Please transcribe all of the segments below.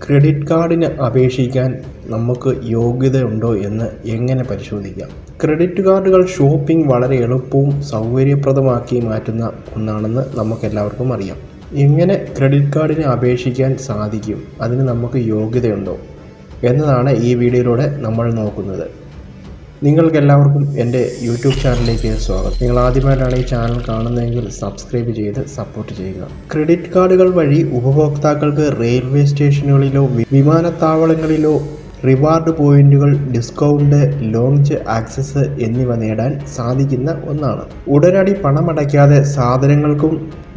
Credit കാർഡിന് അപേക്ഷിക്കാൻ നമുക്ക് യോഗ്യതയുണ്ടോ എന്ന് എങ്ങനെ പരിശോധിക്കാം? ക്രെഡിറ്റ് കാർഡുകൾ ഷോപ്പിംഗ് വളരെ എളുപ്പവും സൗകര്യപ്രദമാക്കി മാറ്റുന്ന ഒന്നാണെന്ന് നമുക്കെല്ലാവർക്കും അറിയാം. എങ്ങനെ ക്രെഡിറ്റ് കാർഡിന് അപേക്ഷിക്കാൻ സാധിക്കും, അതിന് നമുക്ക് യോഗ്യതയുണ്ടോ എന്നതാണ് ഈ വീഡിയോയിലൂടെ നമ്മൾ നോക്കുന്നത്. നിങ്ങൾക്കെല്ലാവർക്കും എൻ്റെ യൂട്യൂബ് ചാനലിലേക്ക് സ്വാഗതം. നിങ്ങൾ ആദ്യമായിട്ടാണ് ഈ ചാനൽ കാണുന്നതെങ്കിൽ സബ്സ്ക്രൈബ് ചെയ്ത് സപ്പോർട്ട് ചെയ്യുക. ക്രെഡിറ്റ് കാർഡുകൾ വഴി ഉപഭോക്താക്കൾക്ക് റെയിൽവേ സ്റ്റേഷനുകളിലോ വിമാനത്താവളങ്ങളിലോ റിവാർഡ് പോയിന്റുകൾ, ഡിസ്കൗണ്ട്, ലോഞ്ച് ആക്സസ് എന്നിവ നേടാൻ സാധിക്കുന്ന ഒന്നാണ്. ഉടനടി പണമടയ്ക്കാതെ സാധനങ്ങൾക്കും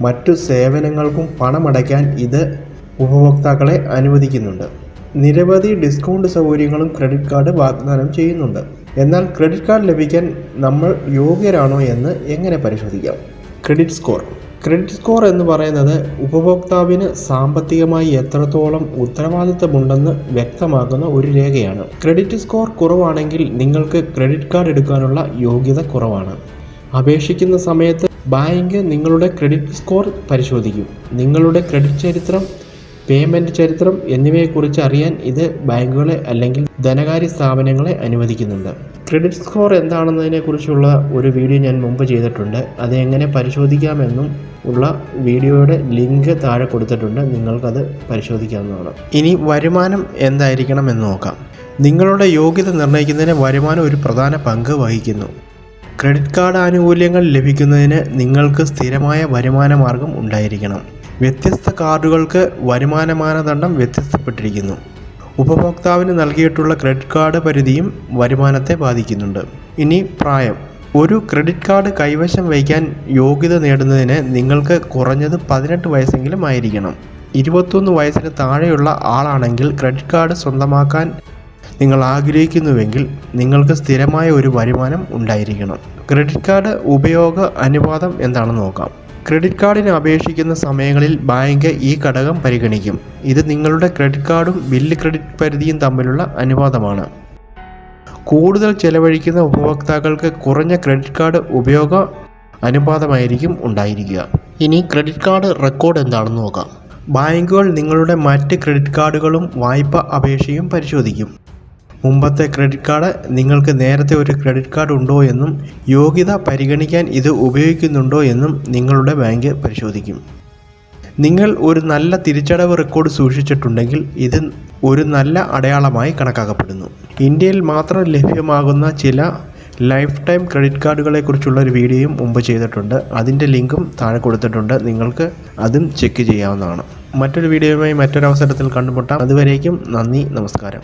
മറ്റു സേവനങ്ങൾക്കും പണമടയ്ക്കാൻ ഇത് ഉപഭോക്താക്കളെ അനുവദിക്കുന്നുണ്ട്. നിരവധി ഡിസ്കൗണ്ട് സൗകര്യങ്ങളും ക്രെഡിറ്റ് കാർഡ് വാഗ്ദാനം ചെയ്യുന്നുണ്ട്. എന്നാൽ ക്രെഡിറ്റ് കാർഡ് ലഭിക്കാൻ നമ്മൾ യോഗ്യരാണോ എന്ന് എങ്ങനെ പരിശോധിക്കാം? ക്രെഡിറ്റ് സ്കോർ എന്ന് പറയുന്നത് ഉപഭോക്താവിന് സാമ്പത്തികമായി എത്രത്തോളം ഉത്തരവാദിത്തമുണ്ടെന്ന് വ്യക്തമാക്കുന്ന ഒരു രേഖയാണ്. ക്രെഡിറ്റ് സ്കോർ കുറവാണെങ്കിൽ നിങ്ങൾക്ക് ക്രെഡിറ്റ് കാർഡ് എടുക്കാനുള്ള യോഗ്യത കുറവാണ്. അപേക്ഷിക്കുന്ന സമയത്ത് ബാങ്ക് നിങ്ങളുടെ ക്രെഡിറ്റ് സ്കോർ പരിശോധിക്കും. നിങ്ങളുടെ ക്രെഡിറ്റ് ചരിത്രം, പേയ്മെൻറ്റ് ചരിത്രം എന്നിവയെക്കുറിച്ച് അറിയാൻ ഇത് ബാങ്കുകളെ അല്ലെങ്കിൽ ധനകാര്യ സ്ഥാപനങ്ങളെ അനുവദിക്കുന്നുണ്ട്. ക്രെഡിറ്റ് സ്കോർ എന്താണെന്നതിനെക്കുറിച്ചുള്ള ഒരു വീഡിയോ ഞാൻ മുമ്പ് ചെയ്തിട്ടുണ്ട്. അത് എങ്ങനെ പരിശോധിക്കാമെന്നും ഉള്ള വീഡിയോയുടെ ലിങ്ക് താഴെ കൊടുത്തിട്ടുണ്ട്. നിങ്ങൾക്കത് പരിശോധിക്കാവുന്നതാണ്. ഇനി വരുമാനം എന്തായിരിക്കണം എന്ന് നോക്കാം. നിങ്ങളുടെ യോഗ്യത നിർണ്ണയിക്കുന്നതിന് വരുമാനം ഒരു പ്രധാന പങ്ക് വഹിക്കുന്നു. ക്രെഡിറ്റ് കാർഡ് ആനുകൂല്യങ്ങൾ ലഭിക്കുന്നതിന് നിങ്ങൾക്ക് സ്ഥിരമായ വരുമാന മാർഗം ഉണ്ടായിരിക്കണം. വ്യത്യസ്ത കാർഡുകൾക്ക് വരുമാന മാനദണ്ഡം വ്യത്യസ്തപ്പെട്ടിരിക്കുന്നു. ഉപഭോക്താവിന് നൽകിയിട്ടുള്ള ക്രെഡിറ്റ് കാർഡ് പരിധിയും വരുമാനത്തെ ബാധിക്കുന്നുണ്ട്. ഇനി പ്രായം. ഒരു ക്രെഡിറ്റ് കാർഡ് കൈവശം വയ്ക്കാൻ യോഗ്യത നേടുന്നതിന് നിങ്ങൾക്ക് കുറഞ്ഞത് 18 വയസ്സെങ്കിലും ആയിരിക്കണം. 21 വയസ്സിന് താഴെയുള്ള ആളാണെങ്കിൽ ക്രെഡിറ്റ് കാർഡ് സ്വന്തമാക്കാൻ നിങ്ങൾ ആഗ്രഹിക്കുന്നുവെങ്കിൽ നിങ്ങൾക്ക് സ്ഥിരമായ ഒരു വരുമാനം ഉണ്ടായിരിക്കണം. ക്രെഡിറ്റ് കാർഡ് ഉപയോഗ അനുപാതം എന്താണെന്ന് നോക്കാം. ക്രെഡിറ്റ് കാർഡിന് അപേക്ഷിക്കുന്ന സമയങ്ങളിൽ ബാങ്ക് ഈ ഘടകം പരിഗണിക്കും. ഇത് നിങ്ങളുടെ ക്രെഡിറ്റ് കാർഡും ബില്ല് ക്രെഡിറ്റ് പരിധിയും തമ്മിലുള്ള അനുപാതമാണ്. കൂടുതൽ ചെലവഴിക്കുന്ന ഉപഭോക്താക്കൾക്ക് കുറഞ്ഞ ക്രെഡിറ്റ് കാർഡ് ഉപയോഗ അനുപാതമായിരിക്കും ഉണ്ടായിരിക്കുക. ഇനി ക്രെഡിറ്റ് കാർഡ് റെക്കോർഡ് എന്താണെന്ന് നോക്കാം. ബാങ്കുകൾ നിങ്ങളുടെ മറ്റ് ക്രെഡിറ്റ് കാർഡുകളും വായ്പ അപേക്ഷയും പരിശോധിക്കും. മുമ്പത്തെ ക്രെഡിറ്റ് കാർഡ്, നിങ്ങൾക്ക് നേരത്തെ ഒരു ക്രെഡിറ്റ് കാർഡ് ഉണ്ടോ എന്നും യോഗ്യത പരിഗണിക്കാൻ ഇത് ഉപയോഗിക്കുന്നുണ്ടോ എന്നും നിങ്ങളുടെ ബാങ്ക് പരിശോധിക്കും. നിങ്ങൾ ഒരു നല്ല തിരിച്ചടവ് റെക്കോർഡ് സൂക്ഷിച്ചിട്ടുണ്ടെങ്കിൽ ഇത് ഒരു നല്ല അടയാളമായി കണക്കാക്കപ്പെടുന്നു. ഇന്ത്യയിൽ മാത്രം ലഭ്യമാകുന്ന ചില ലൈഫ് ടൈം ക്രെഡിറ്റ് കാർഡുകളെക്കുറിച്ചുള്ള ഒരു വീഡിയോയും മുമ്പ് ചെയ്തിട്ടുണ്ട്. അതിൻ്റെ ലിങ്കും താഴെ കൊടുത്തിട്ടുണ്ട്. നിങ്ങൾക്ക് അതും ചെക്ക് ചെയ്യാവുന്നതാണ്. മറ്റൊരു വീഡിയോയുമായി മറ്റൊരവസരത്തിൽ കണ്ടുമുട്ടാം. അതുവരേക്കും നന്ദി, നമസ്കാരം.